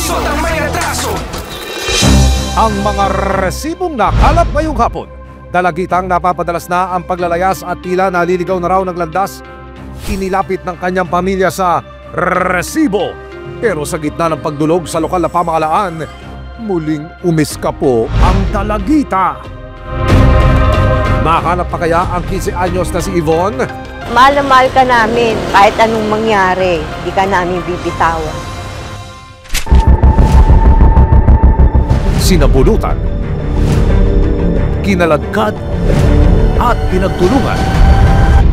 Lusot ang may atraso. Ang mga resibong nakalap ngayong hapon. Dalagitang napapadalas na ang paglalayas at tila naliligaw na raw ng landas. Inilapit ng kanyang pamilya sa resibo. Pero sa gitna ng pagdulog sa lokal na pamahalaan, muling umiskapo ang dalagita. Mahanap pa kaya ang 15 anyos na si Yvonne? Mahal na mahal ka namin. Kahit anong mangyari, di ka namin bibitawan. Sinabulutan, kinaladkad, at pinagtulungan.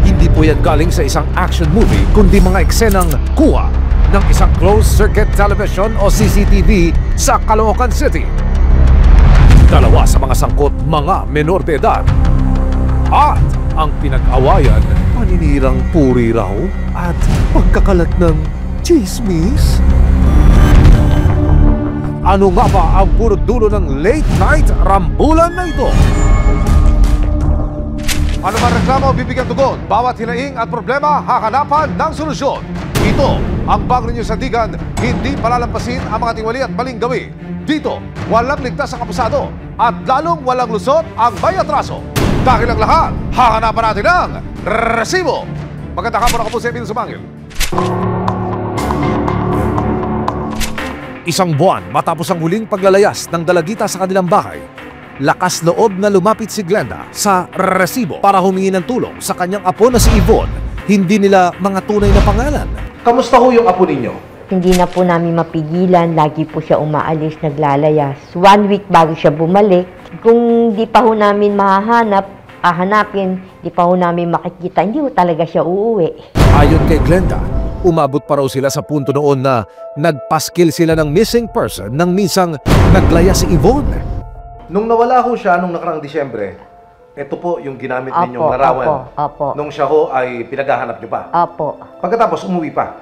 Hindi po yan galing sa isang action movie, kundi mga eksenang kuha ng isang closed-circuit television o CCTV sa Caloocan City. Dalawa sa mga sangkot, mga menor de edad. At ang pinag-awayan, paninirang puri raw at pagkakalat ng chismis. Ano nga ba ang punot dulo ng late-night rambulan na ito? Ano man reklamo, bibigyan tugon. Bawat hinaing at problema, hahanapan ng solusyon. Ito ang bagong ninyo sandigan, hindi palalampasin ang mga tiwali at maling gawi. Dito, walang ligtas ang kabusado at lalong walang lusot ang may atraso. Dahil ang lahat, hahanapan natin ang resibo. Magandang hapon, ako po si Emil Sumangil. Isang buwan matapos ang huling paglalayas ng dalagita sa kanilang bahay, lakas loob na lumapit si Glenda sa resibo para humingi ng tulong sa kanyang apo na si Yvonne. Hindi nila mga tunay na pangalan. Kamusta ho yung apo ninyo? Hindi na po namin mapigilan. Lagi po siya umaalis, naglalayas. 1 week bago siya bumalik. Kung di pa ho namin hahanapin, di pa ho namin makikita, hindi ho talaga siya uuwi. Ayon kay Glenda, umabot pa raw sila sa punto noon na nagpaskil sila ng missing person nang minsang naglaya si Yvonne. Nung nawala ho siya nung nakarang Disyembre, ito po yung ginamit ninyong larawan. Opo. Nung siya ho ay pinaghahanap niyo pa. Opo. Pagkatapos umuwi pa.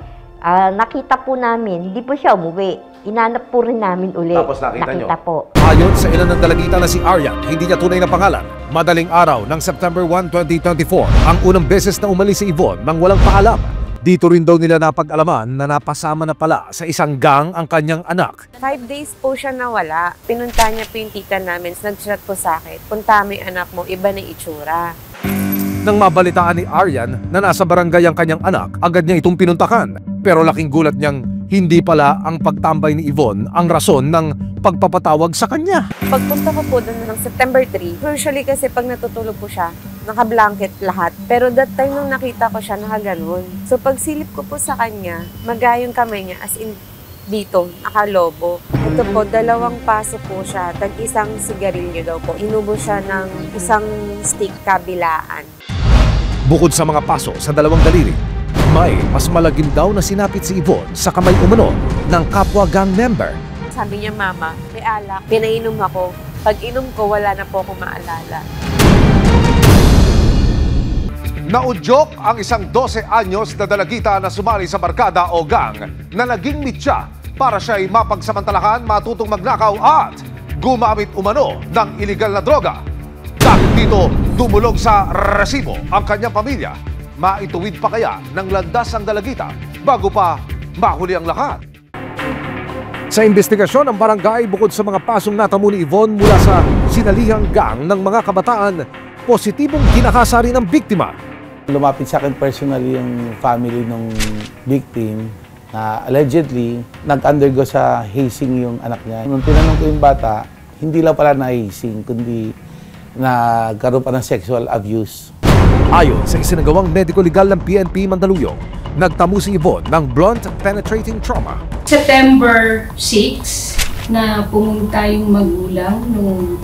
Nakita po namin, hindi po siya umuwi. Inanap po rin namin ulit. Tapos nakita nyo? po. Ayon sa ilan ng dalagita na si Aryan, hindi niya tunay na pangalan. Madaling araw ng September 1, 2024, ang unang beses na umalis si Yvonne nang walang paalam. Dito rin daw nila napag-alaman na napasama na pala sa isang gang ang kanyang anak. 5 days po siya nawala. Pinunta niya po yung tita namin. Nag-chat po sa akin, punta mo yung anak mo, iba na itsura. Nang mabalitaan ni Aryan na nasa barangay ang kanyang anak, agad niya itong pinuntahan. Pero laking gulat niyang hindi pala ang pagtambay ni Yvonne ang rason ng pagpapatawag sa kanya. Pagpunta ko po doon ng September 3, usually kasi pag natutulog po siya, naka-blanket lahat. Pero that time nung nakita ko siya, nakaganon. So pagsilip ko po sa kanya, magayong kamay niya, as in dito, nakalobo. Ito po, 2 paso po siya, tag-isang sigarilyo daw po. Inubo siya ng isang stick kabilaan. Bukod sa mga paso sa 2 daliri, may mas malagim daw na sinapit si Yvonne sa kamay umano ng kapwa gang member. Sabi niya, Mama, may alak. Pinainom ako. Pag inom ko, wala na po akong maalala. Naudyok ang isang 12 anyos na dalagita na sumali sa barkada o gang na naging mitya para siya'y mapagsamantalahan, matutong magnakaw at gumamit umano ng iligal na droga. Dahil dito, dumulog sa resibo ang kanyang pamilya. Maituwid pa kaya ng landas ang dalagita bago pa mahuli ang lahat? Sa investigasyon ng barangay, bukod sa mga pasong natamo ni Yvonne mula sa sinalihang gang ng mga kabataan, positibong kinakasa rin ang biktima. Lumapit sa akin personally yung family ng victim na allegedly nag-undergo sa hazing yung anak niya. Nung tinanong ko yung bata, hindi lang pala na-hazing, kundi nagkaroon pa ng sexual abuse. Ayon sa isinagawang medico-legal ng PNP Mandaluyong, nagtamo si Yvonne ng blunt penetrating trauma. September 6 na pumunta yung magulang nung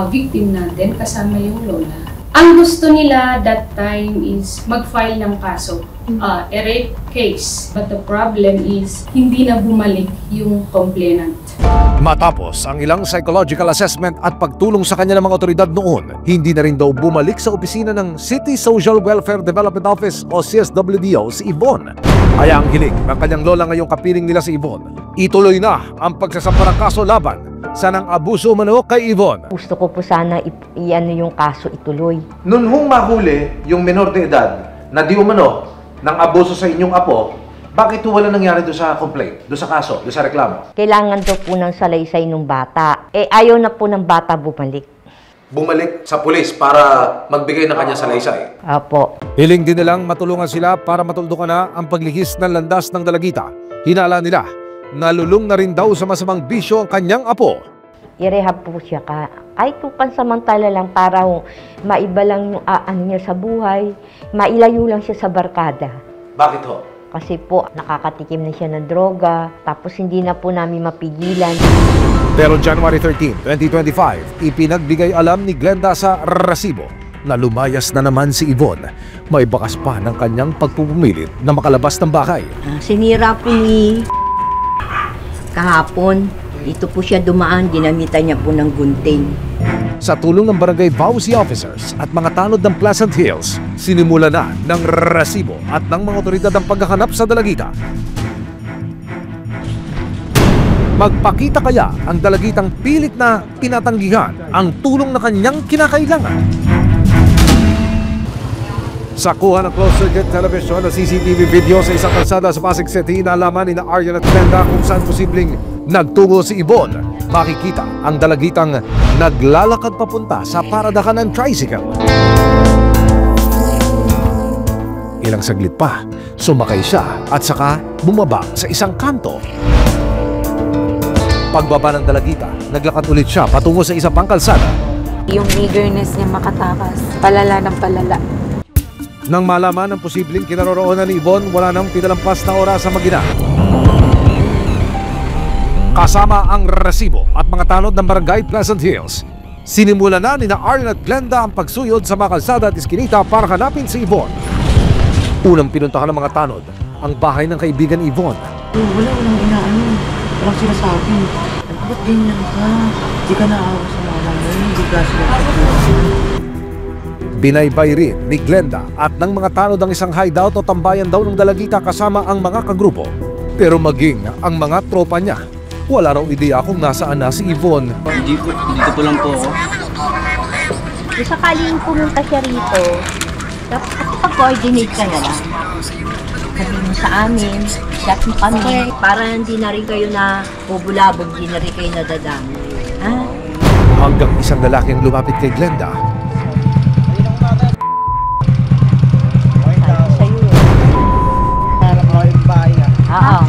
victim natin kasama yung lola. Ang gusto nila that time is mag-file ng kaso, a rape case. But the problem is hindi na bumalik yung complainant. Matapos ang ilang psychological assessment at pagtulong sa kanya ng mga otoridad noon, hindi na rin daw bumalik sa opisina ng City Social Welfare Development Office o CSWDO si Yvonne. Kaya ang hiling ng kanyang lola ngayong kapiling nila si Yvonne, ituloy na ang pagsasampa ng kaso laban sa nang abuso umano kay Yvonne. Gusto ko po sana i-ano yung kaso ituloy. Noon hong mahuli yung menor de edad na di umano ng abuso sa inyong apo, Bakit po wala nangyari doon sa complaint, doon sa kaso, doon sa reklamo? Kailangan daw po ng salaysay ng bata. Ayaw na po ng bata bumalik. Bumalik sa pulis para magbigay ng kanya salaysay. Apo. Hiling din nilang matulungan sila para matuldukan na ang paglihis ng landas ng dalagita. Hinala nila, nalulung na rin daw sa masamang bisyo ang kanyang apo. I-rehab po siya kahit po pansamantala lang para maiba lang yung niya sa buhay, mailayo lang siya sa barkada. Bakit ho? Kasi po, nakakatikim na siya ng droga, tapos hindi na po namin mapigilan. Pero January 13, 2025, ipinagbigay alam ni Glenda sa resibo na lumayas na naman si Yvonne. May bakas pa ng kanyang pagpupumilit na makalabas ng bahay. Sinira po ni kahapon. Dito po siya dumaan, ginamitan niya po ng gunting. Sa tulong ng barangay Bausi officers at mga tanod ng Pleasant Hills, sinimula na ng resibo at ng mga otoridad ang paghahanap sa dalagita. Magpakita kaya ang dalagitang pilit na pinatanggihan ang tulong na kanyang kinakailangan? Sa kuha ng closed-circuit television na CCTV video sa isang kalsada sa Pasig City, naalaman ni Aryan at Glenda kung saan posibleng nagtungo si Yvonne. Makikita ang dalagitang naglalakad papunta sa paradakan ng tricycle. Ilang saglit pa, sumakay siya at saka bumaba sa isang kanto. Pagbaba ng dalagita, naglakad ulit siya patungo sa isa pang kalsada. Yung eagerness niya makatakas, palala ng palala. Nang malaman ang posibleng kinaroroonan ni Yvonne, wala nang pinalampas na oras sa mag-ina. Kasama ang resibo at mga tanod ng barangay Pleasant Hills, sinimula na ni Aryan at Glenda ang pagsuyod sa mga kalsada at iskinita para hanapin si Yvonne. Unang pinuntahan ng mga tanod ang bahay ng kaibigan ni Yvonne. Walang inaano. Walang sinasabi. Ba't ganyan ka? Di ka naawa sa mama mo. Hindi ka sila. Binaybay rin ni Glenda at ng mga tanod ang isang hideout o tambayan daw ng dalagita kasama ang mga kagrupo. Pero maging ang mga tropa niya, wala raw ideya kung nasaan na si Yvonne. Dito po lang po ako. Kung sakaling pumunta siya rito, dapat pag-coordinate ka na lang. Sabihin mo sa amin, chat mo kami, para hindi na rin kayo na bubulabog, hindi na rin kayo nadadami. Ha? Hanggang isang lalaking lumapit kay Glenda. Oo.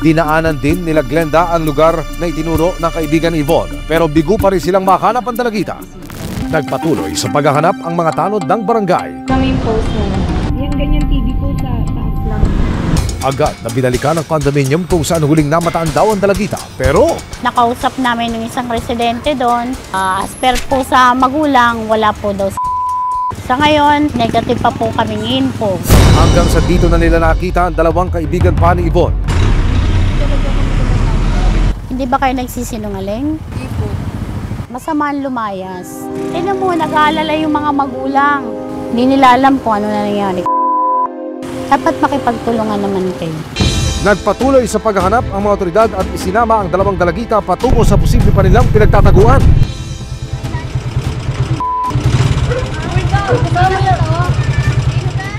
Dinaanan din nila Glenda ang lugar na itinuro ng kaibigan ni Yvonne, pero bigo pa rin silang makahanap ang dalagita. Nagpatuloy sa paghahanap ang mga tanod ng barangay. Kami yung post na yung ganyan TV po sa taas lang. Agad na binalikan ng condominium kung saan huling namataan daw ang dalagita, pero Nakausap namin ng isang residente doon. As per po sa magulang, wala po daw sa ngayon, negative pa po kaming info. hanggang sa dito na nila nakita ang dalawang kaibigan pa ni Yvonne. Hindi ba kayo nagsisinungaling? Hindi po. Masama ang lumayas. Tignan mo, nag-aalala yung mga magulang. Hindi nila alam kung ano na nangyari. Dapat makipagtulungan naman kayo. Nagpatuloy sa paghahanap ang mga otoridad at isinama ang dalawang dalagita patungo sa posible pa nilang pinagtataguan.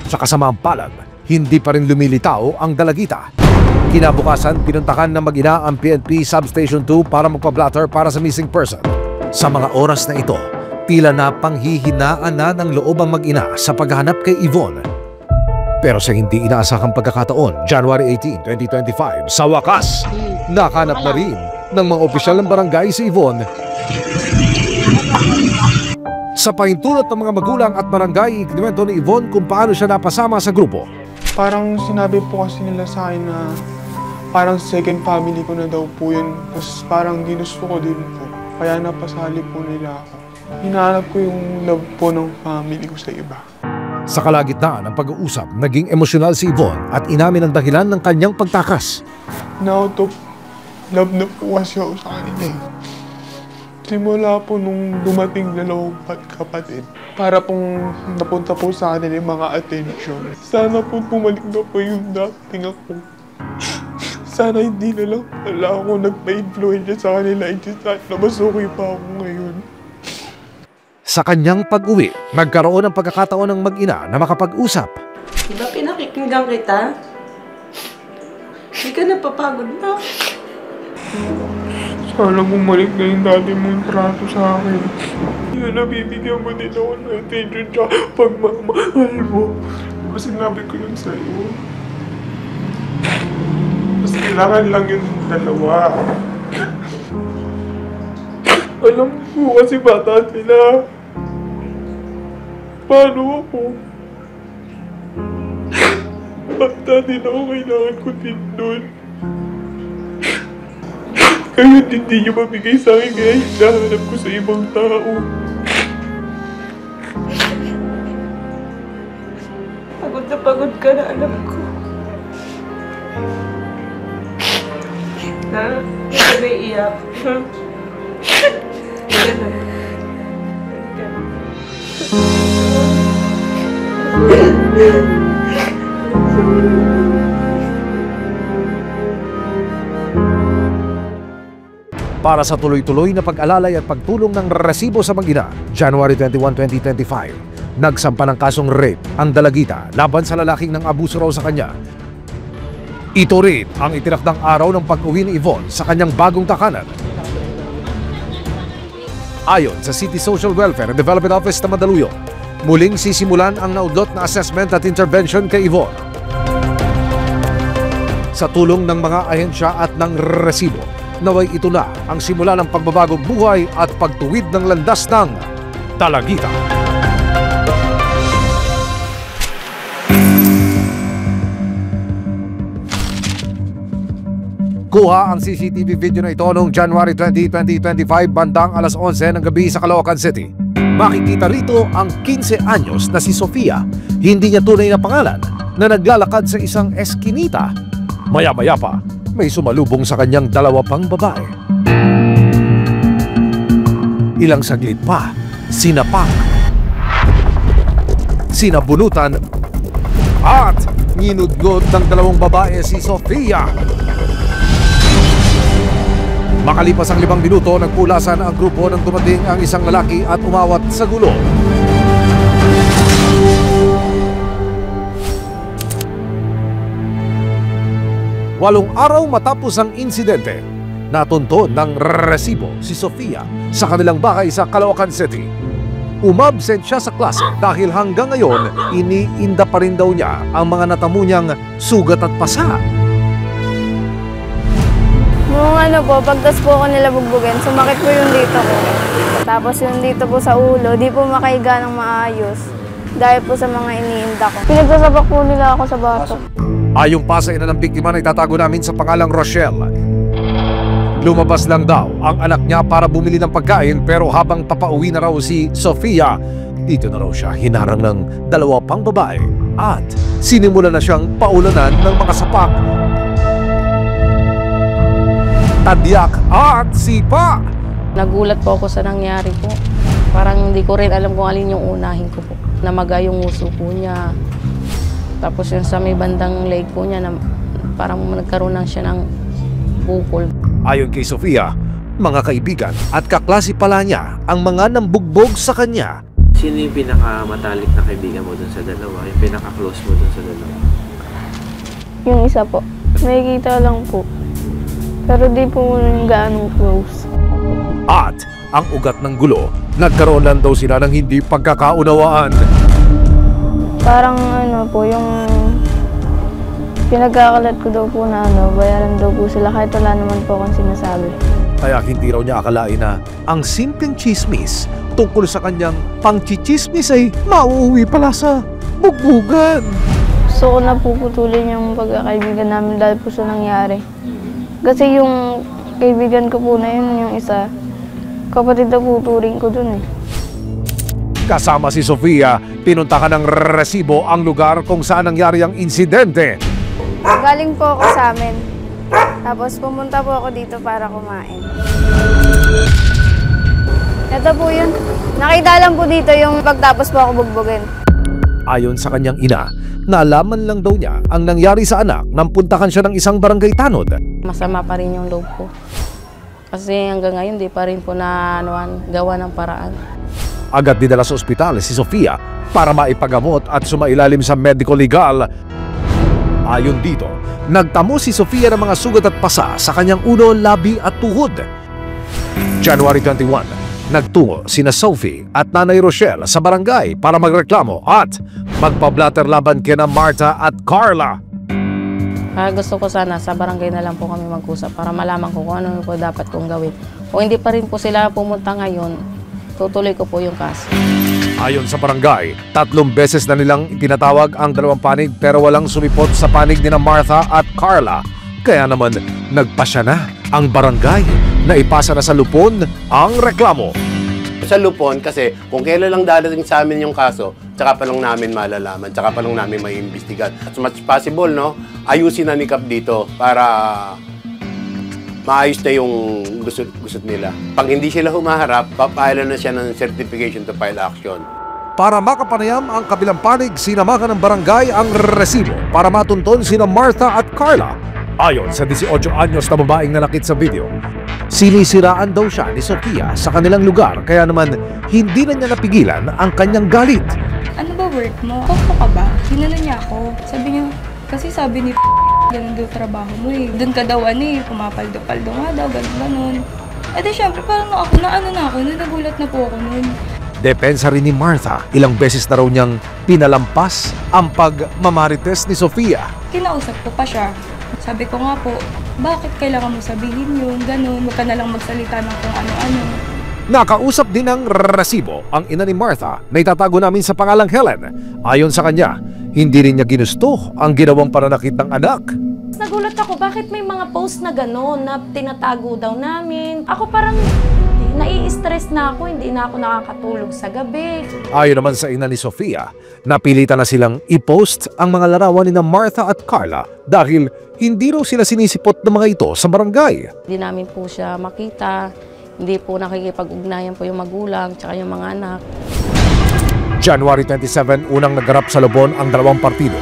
Sa kasamaang palad, hindi pa rin lumilitaw ang dalagita. Kinabukasan, pinuntakan ng mag-ina ang PNP Substation 2 para magpa-blatter para sa missing person. Sa mga oras na ito, tila na panghihinaan na ng loob ang mag-ina sa paghahanap kay Yvonne. Pero sa hindi inaasahang pagkakataon, January 18, 2025, sa wakas, nakanap na rin ng mga opisyal ng barangay si Yvonne. Sa pahintulot ng mga magulang at barangay, ikinuwento ni Yvonne kung paano siya napasama sa grupo. Parang sinabi po kasi nila sa akin na parang second family ko na daw po yun. Tapos parang ginusto ko din po. Kaya napasali po nila ako. Hinahanap ko yung love po ng family ko sa iba. Sa kalagitnaan ng pag-uusap, naging emosyonal si Yvonne at inamin ang dahilan ng kanyang pagtakas. Now to love na po kasi ako sa kanila eh. Simula po nung dumating dalawang kapatid, para pong napunta po sa kanila yung mga attention. Sana po bumalik na po yung dating ako. Sana hindi na lang pala ako nagpa-influensya sa kanila. Sana mas okay pa ako ngayon. Sa kanyang pag-uwi, nagkaroon ng pagkakataon ng mag-ina na makapag-usap. Diba pinakikinggan kita? Hindi ka napapagod na. Sana bumalik na yung dati mong trato sa akin. Kaya nabibigyan mo din ako ng attention tsaka pagmamahal mo. Diba sinabi ko yun sa'yo? Mas kailangan lang yung dalawa. Alam mo kasi bata sila. Paano ako? Bata din ako, kailangan ko din doon. Kahit hindi niyo mabigay sa akin, kaya hinahanap ko sa ibang tao. Pagod ka na, alam ko. Ha? Hindi ka naiiyak. Hindi ka na. Para sa tuloy-tuloy na pag-alalay at pagtulong ng resibo sa mag-ina, January 21, 2025, nagsampa ng kasong rape ang dalagita laban sa lalaking nang abuso raw sa kanya. Ito rin ang itinakdang araw ng pag-uwi ni Yvonne sa kanyang bagong takanan. Ayon sa City Social Welfare and Development Office na Mandaluyong, muling sisimulan ang naudlot na assessment at intervention kay Yvonne. Sa tulong ng mga ahensya at ng resibo, naway ito na ang simula ng pagbabagong buhay at pagtuwid ng landas ng dalagita. Kuha ang CCTV video na ito noong January 20, 2025 bandang alas 11 ng gabi sa Caloocan City. Makikita rito ang 15 anyos na si Sofia, hindi niya tunay na pangalan, na naglalakad sa isang eskinita. Maya-maya pa, may sumalubong sa kanyang dalawa pang babae. Ilang saglit pa, sinapak, sinabunutan, at ninudgod ng dalawang babae si Sofia. Makalipas ang 5 minuto, nagpulasan ang grupo nang dumating ang isang lalaki at umawat sa gulo. Walong araw matapos ang insidente, natuntun ng resibo si Sofia sa kanilang bahay sa Caloocan City. Umabsent siya sa klase dahil hanggang ngayon iniinda pa rin daw niya ang mga natamo niyang sugat at pasa. Nung pagtas po ako nila bugbugin, sumakit po yung dito ko. Tapos yung dito po sa ulo, di po makahiga ng maayos. Dahil po sa mga iniinda ko. Pinagsasabak po nila ako sa batok. Ayong pa sa ina ng biktima na itatago namin sa pangalang Rochelle. Lumabas lang daw ang anak niya para bumili ng pagkain, pero habang papauwi na raw si Sofia, dito na raw siya hinarang ng dalawa pang babae at sinimula na siyang paulanan ng mga sapak, tadyak at sipa. Nagulat po ako sa nangyari po. Parang hindi ko rin alam kung alin yung unahin ko po. Namaga yung uso po niya. Tapos yung sa may bandang leg po niya, na parang nagkaroon lang siya ng bukol. Ayon kay Sofia, mga kaibigan at kaklase pala niya ang mga nambugbog sa kanya. Sino yung pinakamatalik na kaibigan mo dun sa dalawa? Yung pinaka-close mo dun sa dalawa? Yung isa po, nakikita lang po. Pero di po yung gaano close. At ang ugat ng gulo, nagkaroon lang daw sila ng hindi pagkakaunawaan. Parang po, yung pinagkakalat ko daw po na bayaran daw po sila kahit wala naman po akong sinasabi. Kaya hindi raw niya akalain na ang simpleng chismis tungkol sa kanyang pangchichismis ay mauuwi pala sa bugbugan. Gusto ko na puputulin yung pagkakaibigan namin dahil po sa nangyari. Kasi yung kaibigan ko po na yun, yung isa, kapatid na po turing ko dun eh. Kasama si Sofia, pinunta ka ng resibo ang lugar kung saan nangyari ang insidente. Galing po ako sa amin. Tapos pumunta po ako dito para kumain. Ito po yun. Nakita lang po dito yung pagtapos po ako bugbugin. Ayon sa kanyang ina, nalaman lang daw niya ang nangyari sa anak nang puntahan siya ng isang barangay tanod. Masama pa rin yung loob ko. Kasi hanggang ngayon di pa rin po na gawa ng paraan. Agad dinala sa ospital si Sofia para maipagamot at sumailalim sa medico-legal. Ayon dito, nagtamo si Sofia ng mga sugat at pasa sa kanyang ulo, labi at tuhod. January 21, nagtungo sina Sophie at Nanay Rochelle sa barangay para magreklamo at magpablatter laban kina Martha at Carla. Gusto ko sana sa barangay na lang po kami mag-usap para malaman ko kung ano po dapat kong gawin. Kung hindi pa rin po sila pumunta ngayon, tutuloy ko po yung kaso. Ayon sa barangay, 3 beses na nilang itinatawag ang dalawang panig pero walang sumipot sa panig ni Martha at Carla. Kaya naman nagpasya na ang barangay na ipasa na sa Lupon ang reklamo. Sa Lupon kasi kung kailan lang dadating sa amin yung kaso, tsaka pa lang namin malalaman, tsaka pa lang namin maiimbestigan. As much as possible, no, ayusin na ni Kap dito para maayos na yung gusot nila. Pag hindi sila humaharap, papailan na siya ng certification to file action. Para makapanayam ang kabilang panig, sinamahan ng barangay ang resibo para matunton sina Martha at Carla. Ayon sa 18 anyos na babaeng nanakit sa video, sinisiraan daw siya ni Sofia sa kanilang lugar kaya naman hindi na niya napigilan ang kanyang galit. Ano ba work mo? Koko ka ba? Hinano niya ako. Sabi niya, kasi sabi ni ganun daw trabaho mo eh. Doon ka daw pumapaldo-paldo nga daw, ganun. Eh di syempre parang nagulat na po ako nun. Depensa rin ni Martha, ilang beses na raw niyang pinalampas ang pagmamarites ni Sofia. Kinausap ko pa siya. Sabi ko nga po, bakit kailangan mo sabihin yun, ganun, wag ka na lang magsalita ng kung ano-ano. Nakausap din ng resibo ang ina ni Martha na itatago namin sa pangalang Helen. Ayon sa kanya, hindi rin niya ginusto ang ginawang pananakit ng anak. Nagulat ako, bakit may mga post na gano'n na tinatago daw namin. Ako parang nai-stress na ako, hindi na ako nakakatulog sa gabi. Ayon naman sa ina ni Sofia, napilitan na silang i-post ang mga larawan ni Martha at Carla dahil hindi raw sila sinisipot ng mga ito sa barangay. Hindi namin po siya makita, hindi po nakikipag-ugnayan po yung magulang tsaka yung mga anak. January 27, unang naganap sa Lubon ang dalawang partido.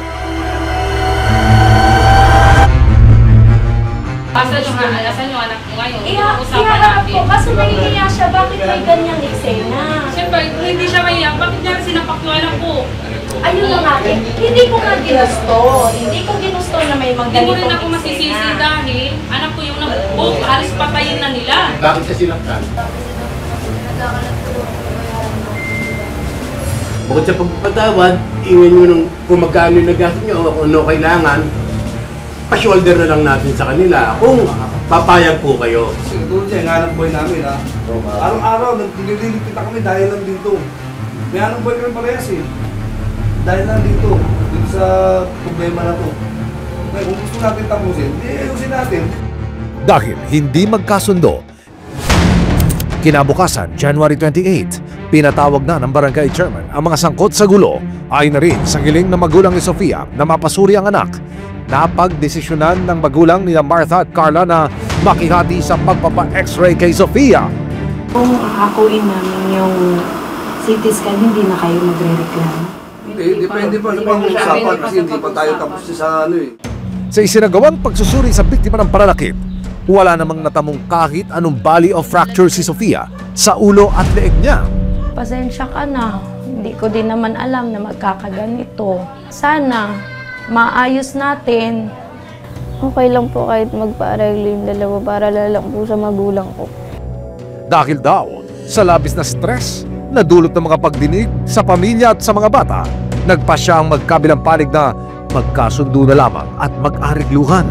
Asan yung anak mo ngayon? Ihaharap ko kasi nahihiya siya. Bakit may ganyang eksena? Siyempre, kung hindi siya mahiya, bakit niya sinapak yung anak ko? Ayun na nga, hindi ko nga ginusto. Hindi ko ginusto na may mga Hindi mo rin ganitong ako masisisi dahil anak ko yung nagbuk, halos patayin na nila. Bakit siya sinaktan? Bukod sa pagpatawad, iwan nyo ng kung magkano yung nagastos nyo o kung ano kailangan, pa-shoulder na lang natin sa kanila kung papayag po kayo. Siguro siya, hanap boy namin ha. Araw-araw, nagdililit kita kami dahil lang dito. May hanap boy kami parehas eh. Dahil lang dito sa problema na to. Kaya kung gusto natin tapusin, ayusin natin. Dahil hindi magkasundo, kinabukasan, January 28, pinatawag na ng barangay chairman ang mga sangkot sa gulo. Ayon na rin sa giling na magulang ni Sofia na mapasuri ang anak. Napagdesisyonan ng magulang ni Martha at Carla na makihati sa pagpapa-x-ray kay Sofia. Kung akakuin namin yung CT scan, hindi na kayo magre-reklamo. Depende pa sa pag-uusapan kasi hindi pa tayo tapos sa ano eh. Sa isinagawang pagsusuri sa biktima ng pananakit, wala namang natamong kahit anong bali o fracture si Sofia sa ulo at leeg niya. Pasensya ka na. Hindi ko din naman alam na magkakaganito. Sana maayos natin. Okay lang po kahit magpa-areglo yung dalawa para lang po sa magulang ko. Dahil daw sa labis na stress na dulot ng mga pagdinig sa pamilya at sa mga bata, nagpasya ang magkabilang panig na magkasundo na lamang at mag-arigluhan.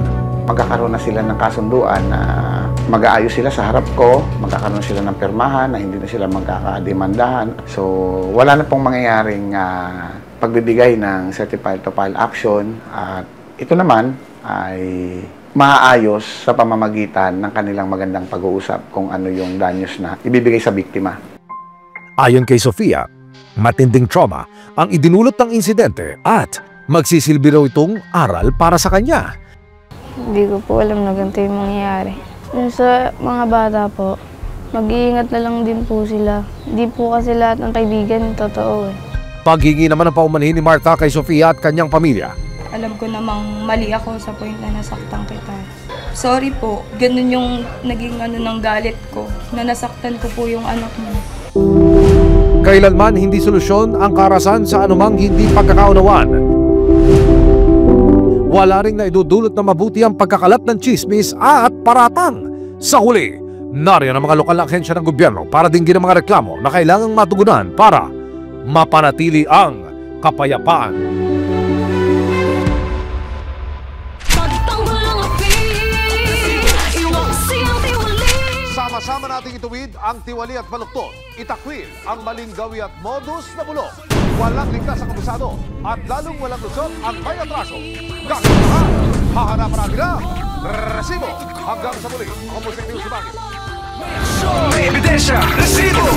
Magkakaroon na sila ng kasunduan na mag-aayos sila sa harap ko, magkakaroon sila ng pirmahan na hindi na sila magkakademandahan. So wala na pong mangyayaring pagbibigay ng certified to file action at ito naman ay maaayos sa pamamagitan ng kanilang magandang pag-uusap kung ano yung danyos na ibibigay sa biktima. Ayon kay Sofia, matinding trauma ang idinulot ng insidente at magsisilbi raw itong aral para sa kanya. Hindi ko po alam na ganito yung mangyayari. Sa mga bata po, mag-iingat na lang din po sila. Hindi po kasi lahat ng kaibigan totoo eh. Paghingi naman ng paumanhin ni Martha kay Sofia at kanyang pamilya. Alam ko namang mali ako sa point na nasaktan kita. Sorry po, ganun yung naging ng galit ko, na nasaktan ko po yung anak mo. Kailanman hindi solusyon ang karahasan sa anumang hindi pagkakaunawan. Wala ring naidudulot na mabuti ang pagkakalat ng chismis at paratang. Sa huli, nariyan ang mga lokal na ahensya ng gobyerno para dinggin ang mga reklamo na kailangang matugunan para mapanatili ang kapayapaan. Sama-sama nating ituwid ang tiwali at baluktot. Itakwil ang maling gawi at modus na bulok. Walang ligtas ang abusado at lalong walang lusot ang may atraso. Gagawin lahat, hahanapan natin ang resibo. Hanggang sa muli, ako po sa inyong sumangit. Ebidensya, resibo!